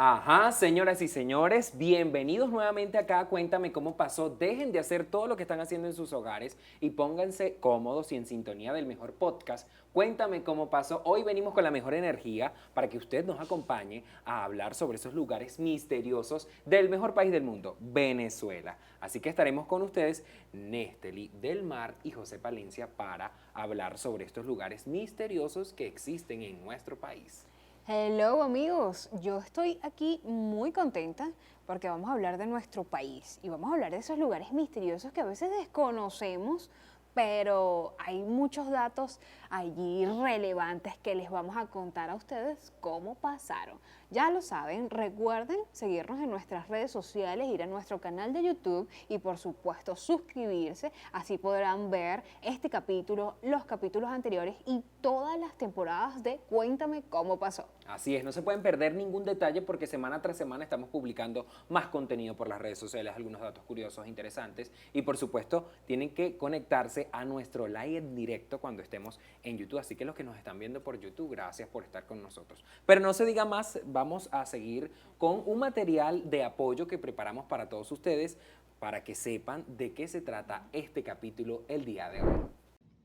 Ajá, señoras y señores, bienvenidos nuevamente acá a Cuéntame cómo pasó. Dejen de hacer todo lo que están haciendo en sus hogares y pónganse cómodos y en sintonía del mejor podcast. Cuéntame cómo pasó. Hoy venimos con la mejor energía para que usted nos acompañe a hablar sobre esos lugares misteriosos del mejor país del mundo, Venezuela. Así que estaremos con ustedes, Nesteli del Mar y José Palencia, para hablar sobre estos lugares misteriosos que existen en nuestro país. Hello amigos, yo estoy aquí muy contenta porque vamos a hablar de nuestro país y vamos a hablar de esos lugares misteriosos que a veces desconocemos, pero hay muchos datos allí relevantes que les vamos a contar a ustedes cómo pasaron. Ya lo saben, recuerden seguirnos en nuestras redes sociales, ir a nuestro canal de YouTube y por supuesto suscribirse, así podrán ver este capítulo, los capítulos anteriores y todas las temporadas de Cuéntame cómo pasó. Así es, no se pueden perder ningún detalle porque semana tras semana estamos publicando más contenido por las redes sociales, algunos datos curiosos, interesantes y por supuesto tienen que conectarse a nuestro live en directo cuando estemos en YouTube, así que los que nos están viendo por YouTube, gracias por estar con nosotros. Pero no se diga más, vamos a seguir con un material de apoyo que preparamos para todos ustedes para que sepan de qué se trata este capítulo el día de hoy.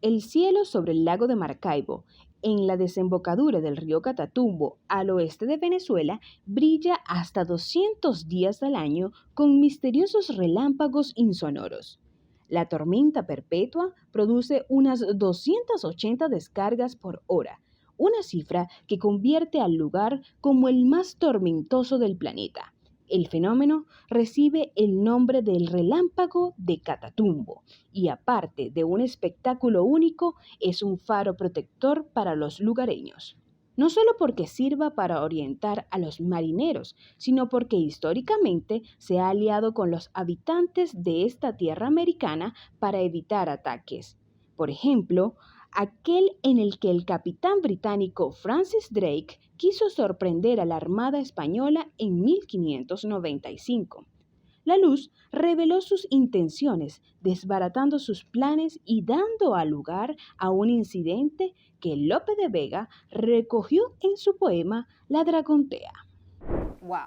El cielo sobre el lago de Maracaibo, en la desembocadura del río Catatumbo, al oeste de Venezuela, brilla hasta 200 días al año con misteriosos relámpagos insonoros. La tormenta perpetua produce unas 280 descargas por hora, una cifra que convierte al lugar como el más tormentoso del planeta. El fenómeno recibe el nombre del relámpago de Catatumbo y aparte de un espectáculo único, es un faro protector para los lugareños. No solo porque sirva para orientar a los marineros, sino porque históricamente se ha aliado con los habitantes de esta tierra americana para evitar ataques. Por ejemplo, aquel en el que el capitán británico Francis Drake quiso sorprender a la Armada Española en 1595. La luz reveló sus intenciones, desbaratando sus planes y dando a lugar a un incidente que Lope de Vega recogió en su poema La Dragontea. ¡Wow!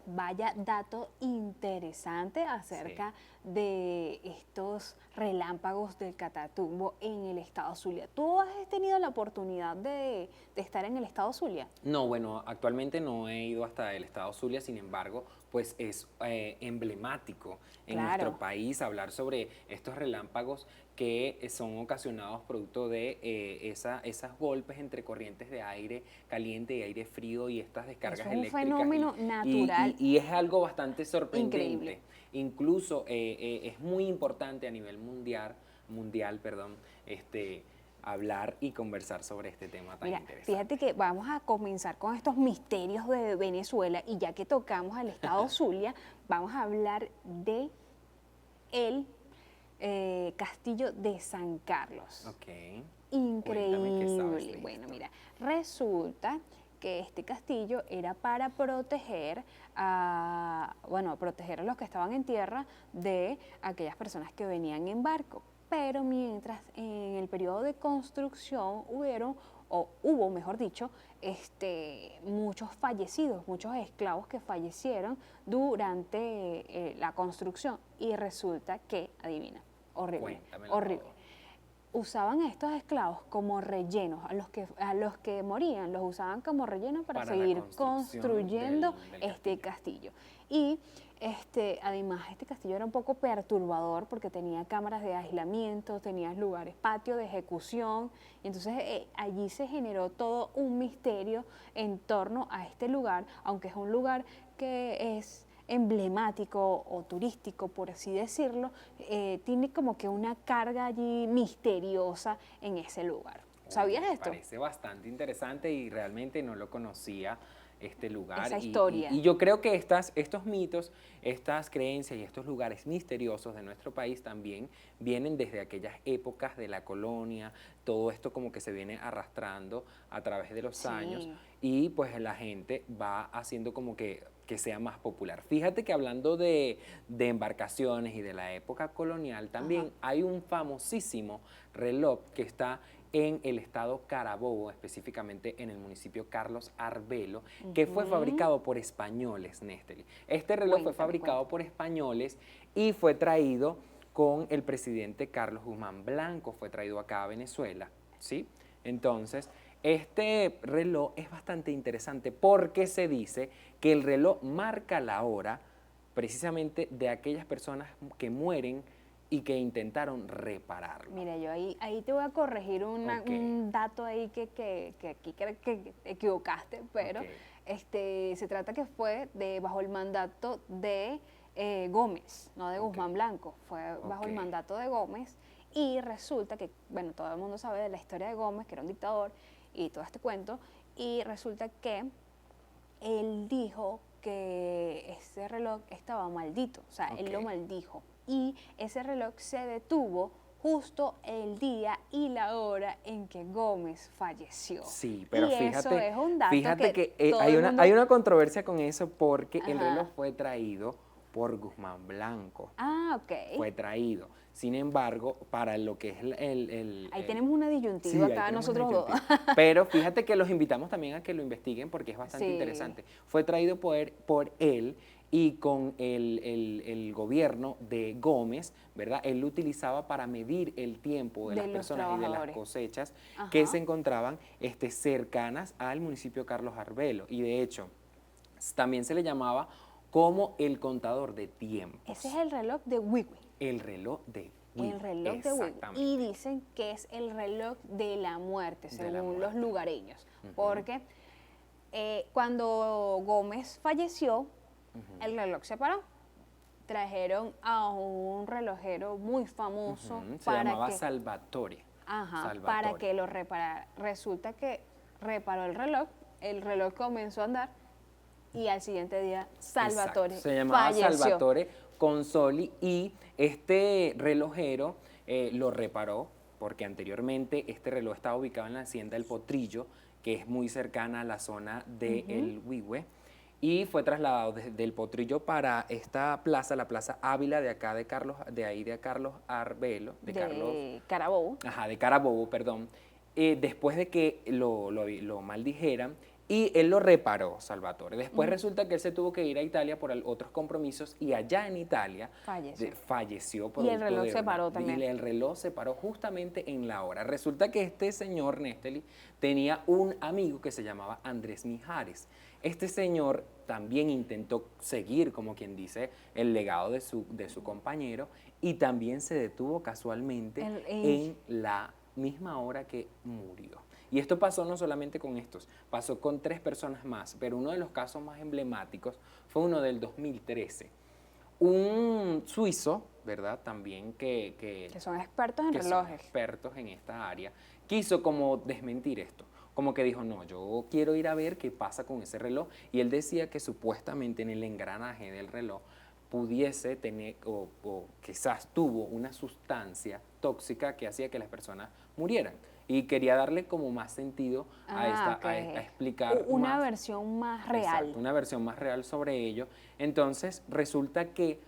Vaya dato interesante acerca de estos relámpagos del Catatumbo en el estado Zulia. ¿Tú has tenido la oportunidad de estar en el estado Zulia? No, bueno, actualmente no he ido hasta el estado Zulia, sin embargo, pues es emblemático en nuestro Claro. país hablar sobre estos relámpagos que son ocasionados producto de esos golpes entre corrientes de aire caliente y aire frío y estas Eso descargas es un eléctricas fenómeno natural y es algo bastante increíble. sorprendente. Incluso es muy importante a nivel mundial, perdón, hablar y conversar sobre este tema tan Mira, interesante. fíjate que vamos a comenzar con estos misterios de Venezuela y ya que tocamos al estado Zulia, vamos a hablar de el castillo de San Carlos. Ok, cuéntame qué sabes Increíble. de Bueno, esto. mira, resulta que este castillo era para proteger proteger a los que estaban en tierra de aquellas personas que venían en barco. Pero mientras en el periodo de construcción hubo, mejor dicho, muchos fallecidos, muchos esclavos que fallecieron durante la construcción. Y resulta que, adivina, horrible, Cuéntamelo horrible. todo. Usaban a estos esclavos como rellenos, a los que morían los usaban como relleno para Para la seguir construcción construyendo del este castillo. Y además este castillo era un poco perturbador porque tenía cámaras de aislamiento, tenía lugares, patio de ejecución, y entonces allí se generó todo un misterio en torno a este lugar, aunque es un lugar que es emblemático o turístico, por así decirlo, tiene como que una carga allí misteriosa en ese lugar. Oye, ¿Sabías me esto? parece bastante interesante y realmente no lo conocía este lugar. Esa Y historia. yo creo que estos mitos, estas creencias y estos lugares misteriosos de nuestro país también vienen desde aquellas épocas de la colonia, todo esto como que se viene arrastrando a través de los años Sí. y pues la gente va haciendo como que sea más popular. Fíjate que hablando de embarcaciones y de la época colonial, Ajá. también hay un famosísimo reloj que está en el estado Carabobo, específicamente en el municipio Carlos Arbelo, que fue fabricado por españoles, Néstor. Este reloj fue fabricado por españoles y fue traído con el presidente Carlos Guzmán Blanco, fue traído acá a Venezuela, ¿sí? Entonces, este reloj es bastante interesante porque se dice que el reloj marca la hora precisamente de aquellas personas que mueren y que intentaron repararlo. Mira, yo ahí te voy a corregir un dato ahí que aquí creo que te equivocaste, pero se trata que fue bajo el mandato de Gómez, no de Guzmán Blanco, fue bajo el mandato de Gómez, y resulta que, bueno, todo el mundo sabe de la historia de Gómez, que era un dictador, y todo este cuento, y resulta que él dijo que ese reloj estaba maldito, o sea, él lo maldijo, y ese reloj se detuvo justo el día y la hora en que Gómez falleció. Sí, pero y fíjate, eso es un dato que hay una controversia con eso porque el reloj fue traído por Guzmán Blanco. Ah, ok. Fue traído. Sin embargo, para lo que es Ahí tenemos una disyuntiva acá nosotros dos. Pero fíjate que los invitamos también a que lo investiguen porque es bastante interesante. Fue traído por él y con el gobierno de Gómez, ¿verdad? Él lo utilizaba para medir el tiempo de las personas y de las cosechas que se encontraban cercanas al municipio Carlos Arbelo. Y de hecho, también se le llamaba como el contador de tiempos. Ese es el reloj de Wiwi. El reloj de Wiwi. El reloj de Wiwi. Y dicen que es el reloj de la muerte, según los lugareños. Porque cuando Gómez falleció, el reloj se paró. Trajeron a un relojero muy famoso. Se llamaba Salvatore. Para que lo reparara. Resulta que reparó el reloj comenzó a andar y al siguiente día Salvatore se llamaba falleció. Salvatore Consoli y este relojero lo reparó porque anteriormente este reloj estaba ubicado en la hacienda El Potrillo, que es muy cercana a la zona de El Huihue, y fue trasladado desde El Potrillo para esta plaza, la Plaza Ávila de acá de Carlos Arbelo, de Carabobo. De Carabobo, perdón, después de que lo maldijeran. Y él lo reparó, Salvatore. Después resulta que él se tuvo que ir a Italia por otros compromisos y allá en Italia falleció. Y el reloj se paró también. Y el reloj se paró justamente en la hora. Resulta que este señor, Néstor, tenía un amigo que se llamaba Andrés Mijares. Este señor también intentó seguir, como quien dice, el legado de su compañero y también se detuvo casualmente en la misma hora que murió. Y esto pasó no solamente con estos, pasó con 3 personas más, pero uno de los casos más emblemáticos fue uno del 2013. Un suizo, ¿verdad? También que son expertos en relojes. Son expertos en esta área, quiso como desmentir esto. Como que dijo, no, yo quiero ir a ver qué pasa con ese reloj. Y él decía que supuestamente en el engranaje del reloj pudiese tener, o quizás tuvo una sustancia tóxica que hacía que las personas murieran. Y quería darle como más sentido a explicar una versión más real. Exacto, una versión más real sobre ello. Entonces, resulta que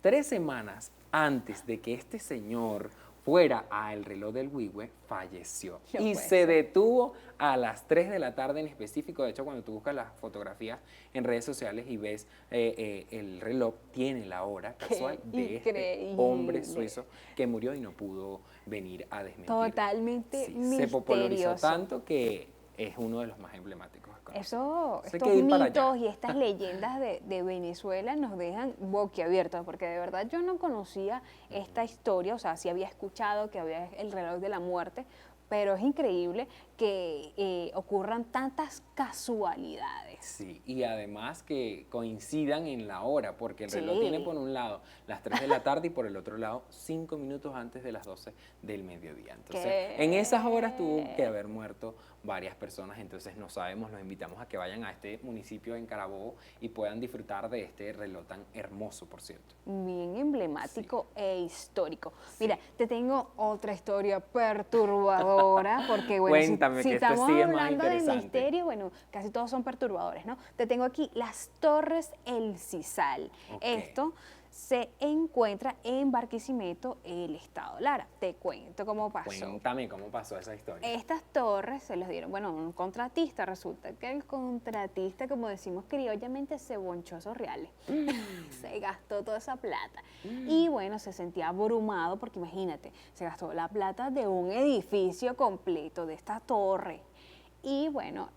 3 semanas antes de que este señor fuera al reloj del Huihue, falleció. Y se detuvo a las 3 de la tarde en específico. De hecho, cuando tú buscas las fotografías en redes sociales y ves el reloj, tiene la hora casual de este hombre suizo que murió y no pudo venir a desmentir. Totalmente misterioso. Se popularizó tanto que es uno de los más emblemáticos. Estos mitos y estas leyendas de Venezuela nos dejan boquiabiertos, porque de verdad yo no conocía esta historia, o sea, sí había escuchado que había el reloj de la muerte, pero es increíble que ocurran tantas casualidades. Sí, y además que coincidan en la hora, porque el reloj tiene por un lado las 3 de la tarde y por el otro lado 5 minutos antes de las 12 del mediodía. Entonces, en esas horas tuvo que haber muerto varias personas, entonces no sabemos, los invitamos a que vayan a este municipio en Carabobo y puedan disfrutar de este reloj tan hermoso, por cierto. Bien emblemático e histórico. Mira, te tengo otra historia perturbadora, porque bueno, cuéntame, si que estamos sí hablando de misterio, bueno, casi todos son perturbadores, ¿no? Te tengo aquí las Torres El Cisal. Esto se encuentra en Barquisimeto, el estado Lara. Te cuento cómo pasó. Cuéntame cómo pasó esa historia. Estas torres se los dieron, bueno, un contratista. Resulta que el contratista, como decimos criollamente, se bonchó esos reales. Se gastó toda esa plata. Y bueno, se sentía abrumado porque imagínate, se gastó la plata de un edificio completo, de esta torre. Y bueno,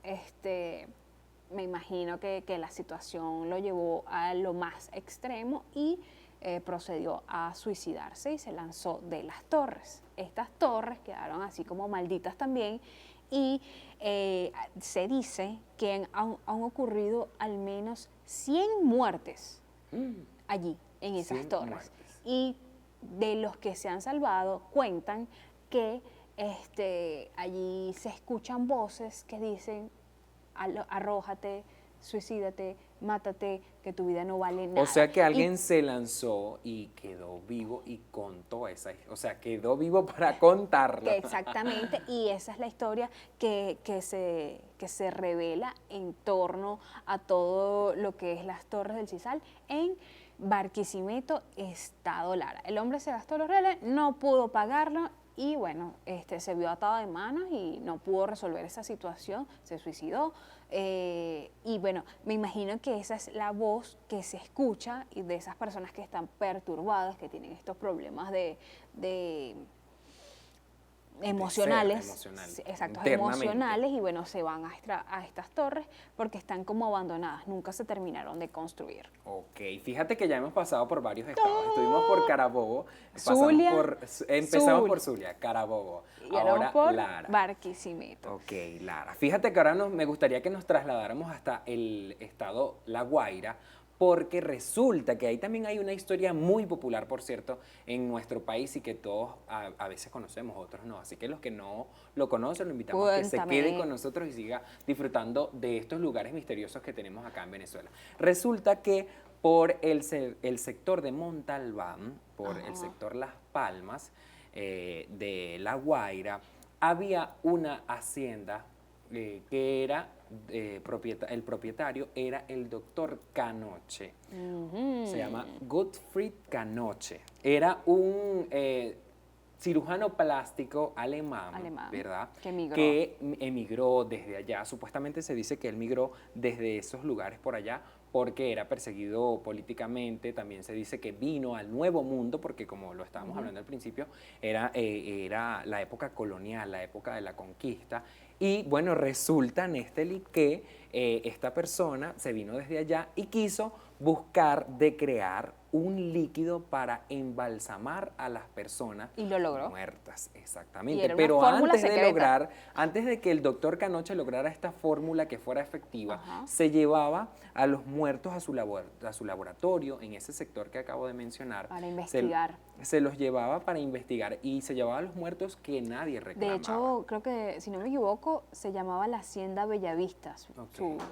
me imagino que la situación lo llevó a lo más extremo y procedió a suicidarse y se lanzó de las torres. Estas torres quedaron así como malditas también y se dice que han ocurrido al menos 100 muertes allí, en esas 100 torres. muertes. Y de los que se han salvado, cuentan que allí se escuchan voces que dicen: arrójate, suicídate, mátate, que tu vida no vale nada. O sea que alguien se lanzó y quedó vivo y contó esa, o sea, quedó vivo para contarla. Exactamente, y esa es la historia que se revela en torno a todo lo que es las Torres del Sisal en Barquisimeto, estado Lara. El hombre se gastó los reales, no pudo pagarlo y bueno, se vio atado de manos y no pudo resolver esa situación, se suicidó. Y bueno, me imagino que esa es la voz que se escucha y de esas personas que están perturbadas, que tienen estos problemas de emocionales, emocional, exacto, internamente. emocionales, y bueno, se van a estas torres porque están como abandonadas, nunca se terminaron de construir. Ok, fíjate que ya hemos pasado por varios estados. Estuvimos por Carabobo, Zulia, empezamos por Zulia. Zulia, Carabobo, Y ahora ahora por Lara. Barquisimeto. Ok, Lara. Fíjate que ahora me gustaría que nos trasladáramos hasta el estado La Guaira, porque resulta que ahí también hay una historia muy popular, por cierto, en nuestro país y que todos a veces conocemos, otros no. Así que los que no lo conocen, lo invitamos a que se Cuéntame. quede con nosotros y siga disfrutando de estos lugares misteriosos que tenemos acá en Venezuela. Resulta que por el sector de Montalbán, por el sector Las Palmas, de La Guaira, había una hacienda que era, el propietario era el doctor Canoche. Se llama Gottfried Canoche. Era un cirujano plástico alemán, ¿verdad? Que emigró desde allá. Supuestamente se dice que él migró desde esos lugares por allá porque era perseguido políticamente. También se dice que vino al Nuevo Mundo porque, como lo estábamos hablando al principio, era la época colonial, la época de la conquista. Y bueno, resulta, Nesteli, que esta persona se vino desde allá y quiso buscar de crear un líquido para embalsamar a las personas y lo logró. muertas, Y exactamente. era una Pero fórmula antes de secreta. lograr, antes de que el doctor Canoche lograra esta fórmula que fuera efectiva, se llevaba a los muertos a su laboratorio en ese sector que acabo de mencionar. Para investigar. Se los llevaba para investigar y se llevaba a los muertos que nadie reclamaba. De hecho, creo que, si no me equivoco, se llamaba la Hacienda Bellavistas,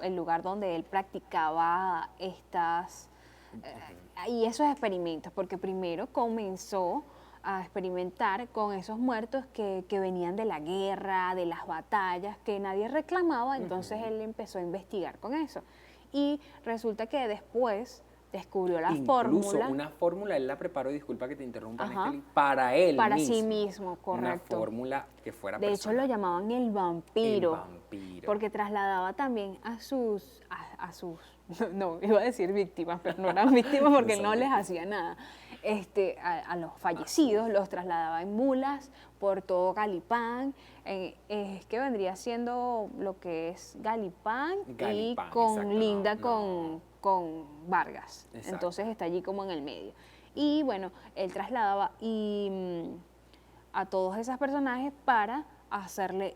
el lugar donde él practicaba estas y esos experimentos, porque primero comenzó a experimentar con esos muertos que venían de la guerra, de las batallas, que nadie reclamaba, entonces él empezó a investigar con eso. Y resulta que después descubrió la Incluso fórmula. una fórmula, él la preparó, y disculpa que te interrumpa, Nesteli, para él para mismo. sí mismo, correcto. Una fórmula que fuera De hecho, personal. lo llamaban el vampiro. El vampiro. Porque trasladaba también a sus, no, iba a decir víctimas, pero no eran víctimas porque él no les hacía nada. A los fallecidos los trasladaba en mulas por todo Galipán, que vendría siendo lo que es Galipán y exacto, linda no. con Vargas. Exacto. Entonces está allí como en el medio. Y bueno, él trasladaba a todos esos personajes para hacerle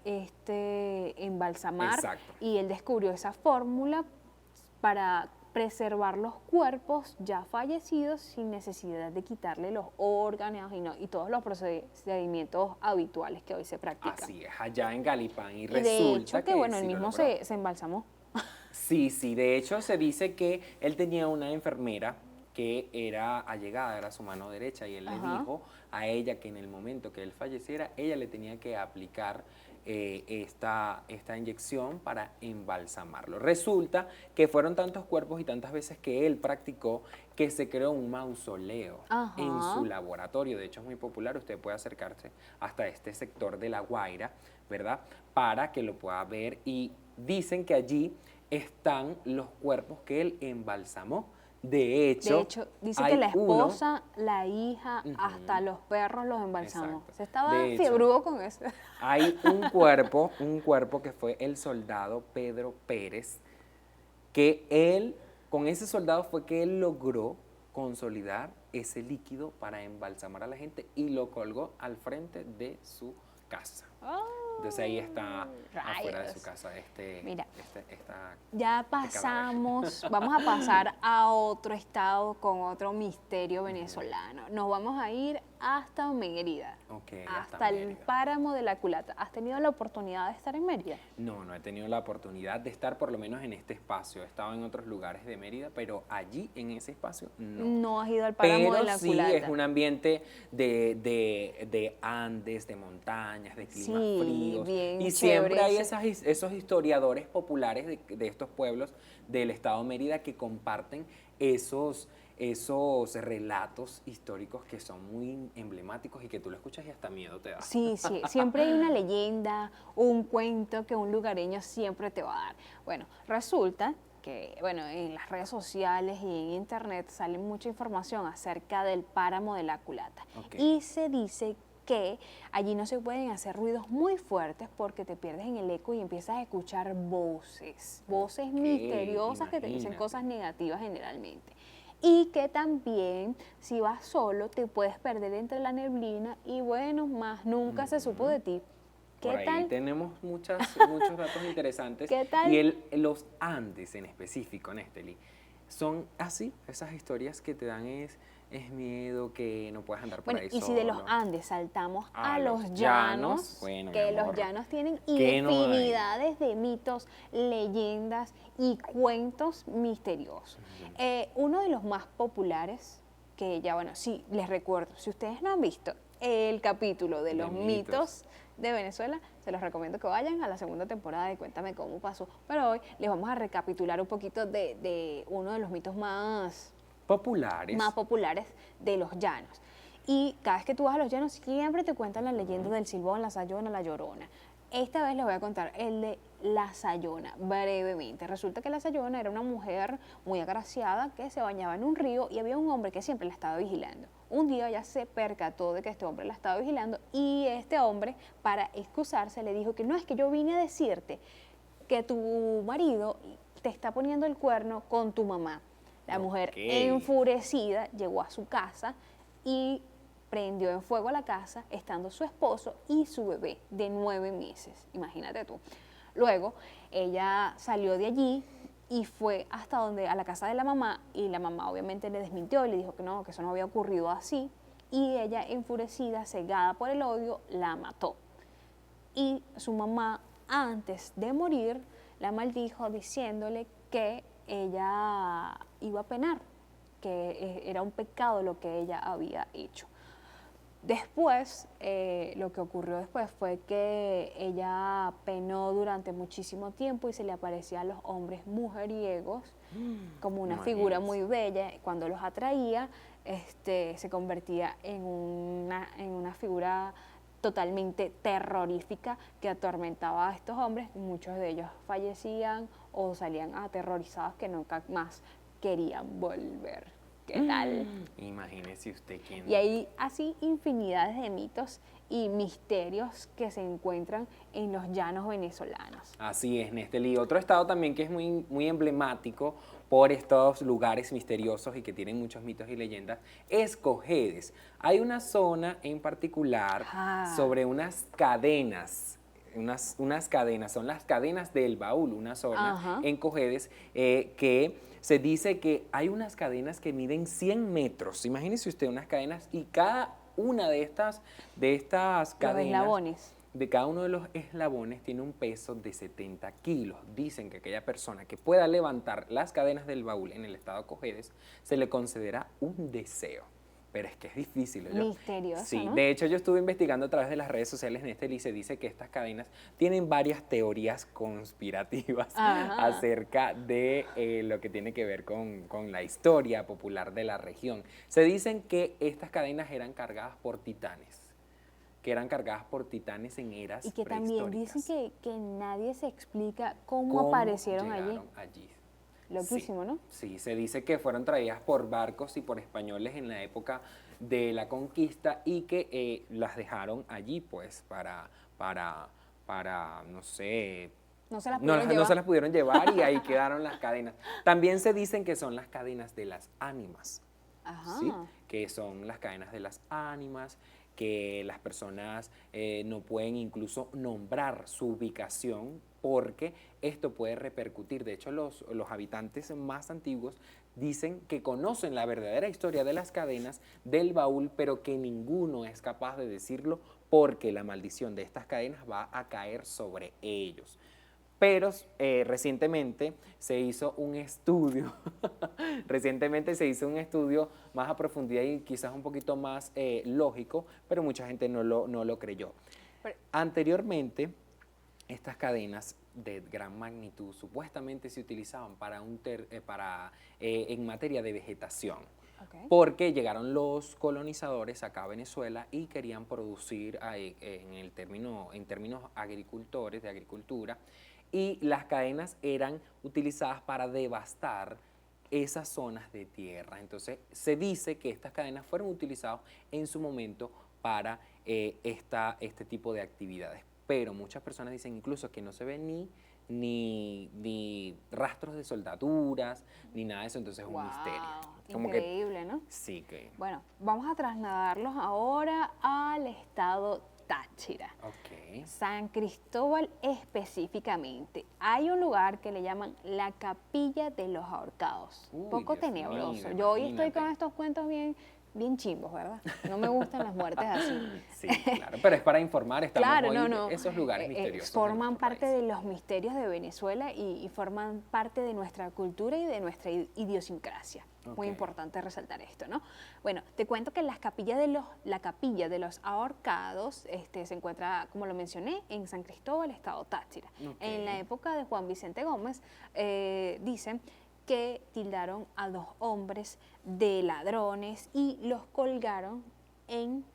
embalsamar. Exacto. Y él descubrió esa fórmula para preservar los cuerpos ya fallecidos sin necesidad de quitarle los órganos y todos los procedimientos habituales que hoy se practican. Así es, allá en Galipán. Y de resulta hecho que bueno, él sí lo mismo logró. se embalsamó. Sí, de hecho se dice que él tenía una enfermera que era allegada, era su mano derecha, y él le dijo a ella que en el momento que él falleciera, ella le tenía que aplicar esta inyección para embalsamarlo. Resulta que fueron tantos cuerpos y tantas veces que él practicó que se creó un mausoleo en su laboratorio. De hecho, es muy popular. Usted puede acercarse hasta este sector de La Guaira, ¿verdad? Para que lo pueda ver, y dicen que allí están los cuerpos que él embalsamó. De hecho, dice hay que la uno. esposa, la hija, hasta los perros los embalsamó. Exacto. Se estaba De hecho, fiebrudo con eso. hay un cuerpo que fue el soldado Pedro Pérez, que él, con ese soldado fue que él logró consolidar ese líquido para embalsamar a la gente y lo colgó al frente de su casa. Entonces ahí está afuera de su Rayos. casa Mira, esta ya pasamos, vamos a pasar a otro estado con otro misterio venezolano. Nos vamos a ir hasta Mérida, Ok, hasta el Mérida. páramo de la Culata. ¿Has tenido la oportunidad de estar en Mérida? No he tenido la oportunidad de estar por lo menos en este espacio. He estado en otros lugares de Mérida, pero allí en ese espacio no. No has ido al páramo de la sí, Culata. es un ambiente de Andes, de montañas, de climas Sí, fríos. bien Y chévere siempre hay ese. esos historiadores populares de estos pueblos del estado Mérida que comparten esos relatos históricos que son muy emblemáticos y que tú lo escuchas y hasta miedo te da. Sí, sí, siempre hay una leyenda, un cuento que un lugareño siempre te va a dar. Bueno, resulta que, bueno, en las redes sociales y en internet sale mucha información acerca del páramo de la Culata. Ok. Y se dice que allí no se pueden hacer ruidos muy fuertes porque te pierdes en el eco y empiezas a escuchar voces misteriosas que te dicen imagínate. cosas negativas generalmente. Y que también, si vas solo, te puedes perder entre la neblina y bueno, más nunca se supo de ti. ¿Qué Por ahí tal? tenemos muchos datos interesantes. ¿Qué tal? Y los Andes en específico, Nesteli, son así, esas historias que te dan es miedo, que no puedes andar por Bueno, ahí y solo. si de los Andes saltamos A a los los llanos, llanos, bueno, mi que los amor, llanos tienen ¿qué no hay? infinidades de mitos, leyendas y cuentos misteriosos. Uno de los más populares, que ya, bueno, sí, les recuerdo, si ustedes no han visto el capítulo de los mitos de Venezuela, se los recomiendo que vayan a la segunda temporada de Cuéntame Cómo Pasó. Pero hoy les vamos a recapitular un poquito de uno de los mitos más populares de los llanos. Y cada vez que tú vas a los llanos siempre te cuentan la leyenda del Silbón, la Sayona, la Llorona. Esta vez les voy a contar el de la Sayona, brevemente. Resulta que la Sayona era una mujer muy agraciada que se bañaba en un río y había un hombre que siempre la estaba vigilando. Un día ella se percató de que este hombre la estaba vigilando y este hombre, para excusarse, le dijo que no, es que yo vine a decirte que tu marido te está poniendo el cuerno con tu mamá. La mujer enfurecida llegó a su casa y prendió en fuego la casa, estando su esposo y su bebé de 9 meses. Imagínate tú. Luego, ella salió de allí y fue hasta a la casa de la mamá, y la mamá obviamente le desmintió y le dijo que no, que eso no había ocurrido así. Y ella, enfurecida, cegada por el odio, la mató. Y su mamá, antes de morir, la maldijo diciéndole que ella iba a penar, que era un pecado lo que ella había hecho. Después, lo que ocurrió después fue que ella penó durante muchísimo tiempo y se le aparecía a los hombres mujeriegos como una figura muy bella. Cuando los atraía, se convertía en una figura totalmente terrorífica que atormentaba a estos hombres. Muchos de ellos fallecían o salían aterrorizados que nunca más querían volver. ¿Qué tal? Imagínese usted quién. Y hay así infinidades de mitos y misterios que se encuentran en los llanos venezolanos. Así es, Nesteli. Otro estado también que es muy emblemático por estos lugares misteriosos y que tienen muchos mitos y leyendas es Cojedes. Hay una zona en particular sobre unas cadenas. Unas cadenas, son las cadenas del Baúl, una zona en Cojedes que se dice que hay unas cadenas que miden 100 metros. Imagínese usted unas cadenas y cada una de estas cadenas, Los eslabones. de cada uno de los eslabones tiene un peso de 70 kilos. Dicen que aquella persona que pueda levantar las cadenas del Baúl en el estado Cojedes se le concederá un deseo. pero es que es difícil. Misterioso, Sí, ¿no? de hecho yo estuve investigando a través de las redes sociales en este y se dice que estas cadenas tienen varias teorías conspirativas Ajá. acerca de lo que tiene que ver con la historia popular de la región. Se dicen que estas cadenas eran cargadas por titanes, en Y eras que también dicen prehistóricas. que nadie se explica cómo ¿Cómo aparecieron allí. llegaron allí? Sí, Loquísimo, ¿no? sí, se dice que fueron traídas por barcos y por españoles en la época de la conquista y que las dejaron allí, pues, no sé, No se las no, pudieron no se llevar. las pudieron llevar y ahí quedaron las cadenas. También se dicen que son las cadenas de las ánimas, ¿sí? Ajá. Que son las cadenas de las ánimas, que las personas no pueden incluso nombrar su ubicación porque esto puede repercutir. De hecho, los habitantes más antiguos dicen que conocen la verdadera historia de las cadenas del baúl, pero que ninguno es capaz de decirlo porque la maldición de estas cadenas va a caer sobre ellos. Pero recientemente se hizo un estudio, más a profundidad y quizás un poquito más lógico, pero mucha gente no lo creyó. Pero- Anteriormente, estas cadenas de gran magnitud supuestamente se utilizaban en materia de vegetación, ok. porque llegaron los colonizadores acá a Venezuela y querían producir en términos agricultores, de agricultura, y las cadenas eran utilizadas para devastar esas zonas de tierra. Entonces se dice que estas cadenas fueron utilizadas en su momento para este tipo de actividades. Pero muchas personas dicen incluso que no se ven ni rastros de soldaduras, ni nada de eso, entonces es un misterio. Wow, increíble, ¿no? Sí, que... Bueno, vamos a trasladarlos ahora al estado Táchira. Ok. San Cristóbal específicamente. Hay un lugar que le llaman la Capilla de los Ahorcados. Uy, Poco Dios tenebroso. mío, Yo hoy estoy imagínate. con estos cuentos bien chimbos, ¿verdad? No me gustan las muertes así. Sí, claro, pero es para informar, estamos Claro, hoy no. esos lugares misteriosos de Forman nuestro parte país. de los misterios de Venezuela y forman parte de nuestra cultura y de nuestra idiosincrasia. Muy Ok. importante resaltar esto, ¿no? Bueno, te cuento que la capilla de los ahorcados se encuentra, como lo mencioné, en San Cristóbal, estado Táchira. Ok. En la época de Juan Vicente Gómez, dicen que tildaron a 2 hombres de ladrones y los colgaron en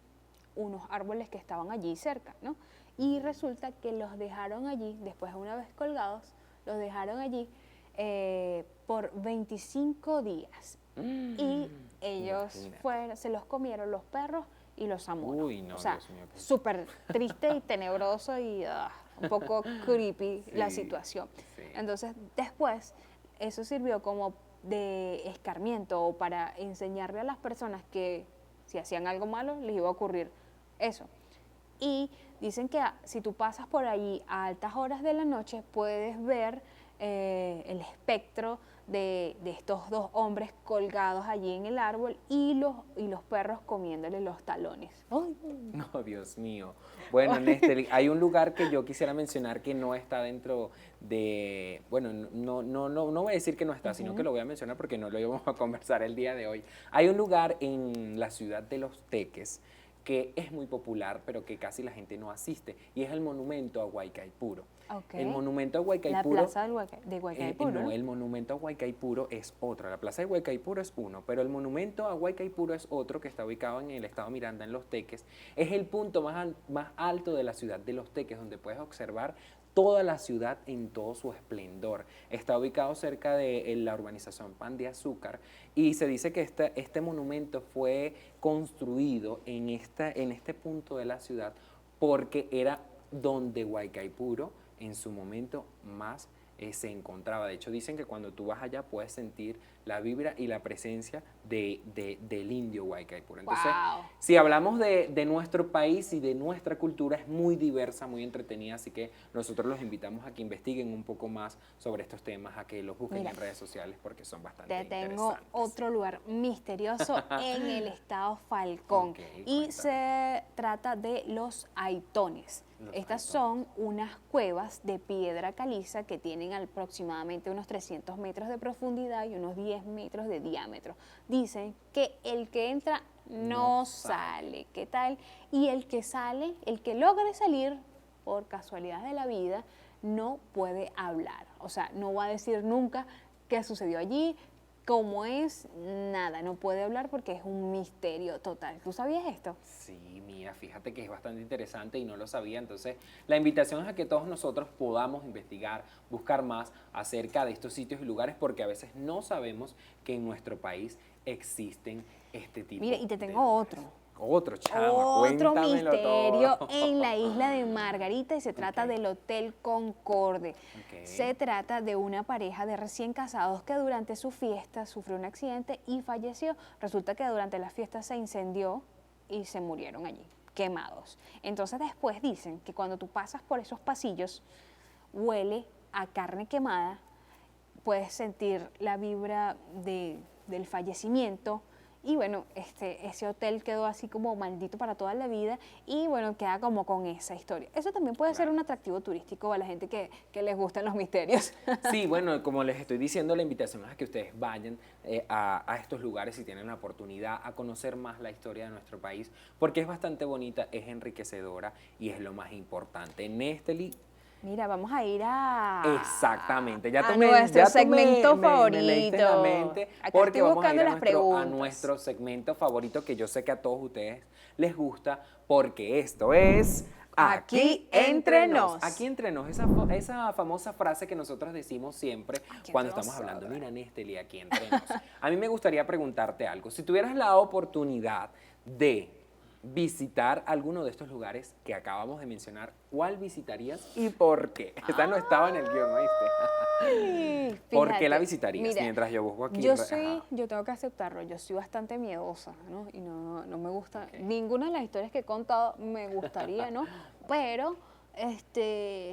unos árboles que estaban allí cerca, ¿no? Y resulta que los dejaron allí, después de una vez colgados, los dejaron allí por 25 días. Y ellos Imagínate. se los comieron los perros y los zamuros. Uy, no, o sea, Dios mío, qué- súper triste y tenebroso y un poco creepy la Sí, situación. sí. Entonces, después, eso sirvió como de escarmiento o para enseñarle a las personas que si hacían algo malo les iba a ocurrir eso. Y dicen que si tú pasas por allí a altas horas de la noche puedes ver el espectro de estos 2 hombres colgados allí en el árbol y los perros comiéndole los talones. ¡Ay! No, Dios mío. Bueno, Néstor, hay un lugar que yo quisiera mencionar que no está dentro de, bueno, no voy a decir que no está, sino que lo voy a mencionar porque no lo íbamos a conversar el día de hoy. Hay un lugar en la ciudad de Los Teques que es muy popular, pero que casi la gente no asiste, y es el monumento a Huaycaipuro. Ok. El monumento a La Huaycaipuro... plaza de Huaycaipuro, no, ¿no? el monumento a Huaycaipuro es otro. La plaza de Huaycaipuro es uno, pero el monumento a Huaycaipuro es otro que está ubicado en el estado Miranda, en Los Teques. Es el punto más alto de la ciudad de Los Teques, donde puedes observar toda la ciudad en todo su esplendor. Está ubicado cerca de la urbanización Pan de Azúcar y se dice que este monumento fue construido en este punto de la ciudad porque era donde Huaycaipuro en su momento más se encontraba. De hecho, dicen que cuando tú vas allá puedes sentir la vibra y la presencia del indio Huaycaipuro. Entonces, Wow. si hablamos de nuestro país y de nuestra cultura, es muy diversa, muy entretenida, así que nosotros los invitamos a que investiguen un poco más sobre estos temas, a que los busquen Mira, en redes sociales porque son bastante Te tengo interesantes. otro lugar misterioso en el estado Falcón Ok, y cuéntame. se trata de los Aitones. Los Estas Aitones. son unas cuevas de piedra caliza que tienen aproximadamente unos 300 metros de profundidad y unos 10 10 metros de diámetro. Dicen que el que entra no sale. ¿Qué tal? Y el que sale, el que logre salir por casualidad de la vida, no puede hablar. O sea, no va a decir nunca qué sucedió allí, cómo es, nada. No puede hablar porque es un misterio total. ¿Tú sabías esto? Sí, mira, fíjate que es bastante interesante y no lo sabía. Entonces, la invitación es a que todos nosotros podamos investigar, buscar más acerca de estos sitios y lugares, porque a veces no sabemos que en nuestro país existen este tipo Mira, y te de tengo lugares. otro. Otro, chama, Otro cuéntamelo misterio todo. en la isla de Margarita y se trata Ok. del Hotel Concorde. Ok. Se trata de una pareja de recién casados que durante su fiesta sufrió un accidente y falleció. Resulta que durante la fiesta se incendió y se murieron allí, quemados. Entonces después dicen que cuando tú pasas por esos pasillos, huele a carne quemada, puedes sentir la vibra del fallecimiento. Y bueno, ese hotel quedó así como maldito para toda la vida y bueno, queda como con esa historia. Eso también puede ser un atractivo turístico a la gente que les gustan los misterios. Sí, bueno, como les estoy diciendo, la invitación es a que ustedes vayan a estos lugares si tienen la oportunidad a conocer más la historia de nuestro país, porque es bastante bonita, es enriquecedora y es lo más importante. Nesteli, Mira, vamos a ir a... exactamente, ya a tú me, nuestro ya tú segmento me leíste la favorito. mente, Acá porque estoy vamos a ir buscando a las nuestro, a preguntas. nuestro segmento favorito, que yo sé que a todos ustedes les gusta, porque esto es... Aquí Entre Nos. Aquí entre nos, esa famosa frase que nosotros decimos siempre Aquí cuando entre estamos hablando, nosotros. mira, Nesteli, aquí entre nos. A mí me gustaría preguntarte algo. Si tuvieras la oportunidad de visitar alguno de estos lugares que acabamos de mencionar, ¿cuál visitarías y por qué? Esta no estaba en el guión, ¿oíste? Ay, ¿Por qué fíjate, la visitarías? mira, Mientras yo busco aquí. Yo Ajá. tengo que aceptarlo, yo soy bastante miedosa, ¿no? Y no me gusta, Ok. ninguna de las historias que he contado me gustaría, ¿no? Pero,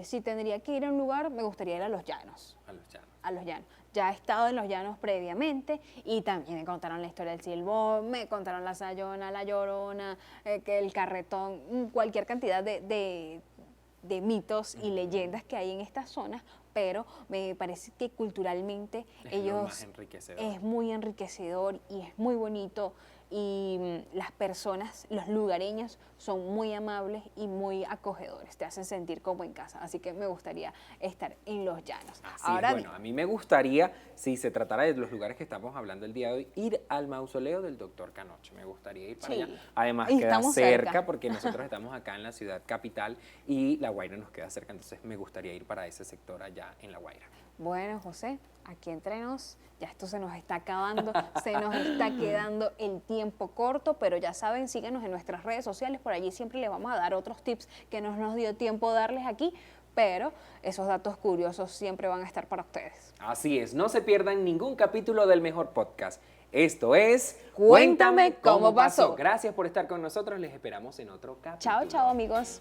si tendría que ir a un lugar, me gustaría ir a Los Llanos. A los llanos. A Los Llanos. Ya he estado en Los Llanos previamente y también me contaron la historia del Silbón, me contaron la Sayona, la Llorona, que el Carretón, cualquier cantidad de mitos y leyendas que hay en estas zonas, pero me parece que culturalmente Es lo más enriquecedor. es muy enriquecedor y es muy bonito y las personas, los lugareños son muy amables y muy acogedores, te hacen sentir como en casa, así que me gustaría estar en Los Llanos. Así Ahora es, bueno, a mí me gustaría, si se tratara de los lugares que estamos hablando el día de hoy, ir al mausoleo del Doctor Canoche. Me gustaría ir para Sí. allá. Además, Y queda estamos cerca, cerca. porque nosotros estamos acá en la ciudad capital y La Guaira nos queda cerca, entonces me gustaría ir para ese sector allá en La Guaira. bueno, José, aquí entre nos, ya esto se nos está acabando, se nos está quedando el tiempo corto, pero ya saben, síguenos en nuestras redes sociales, por allí siempre les vamos a dar otros tips que no nos dio tiempo darles aquí, pero esos datos curiosos siempre van a estar para ustedes. Así es, no se pierdan ningún capítulo del mejor podcast. Esto es Cuéntame cómo pasó. Gracias por estar con nosotros, les esperamos en otro capítulo. Chao, chao amigos.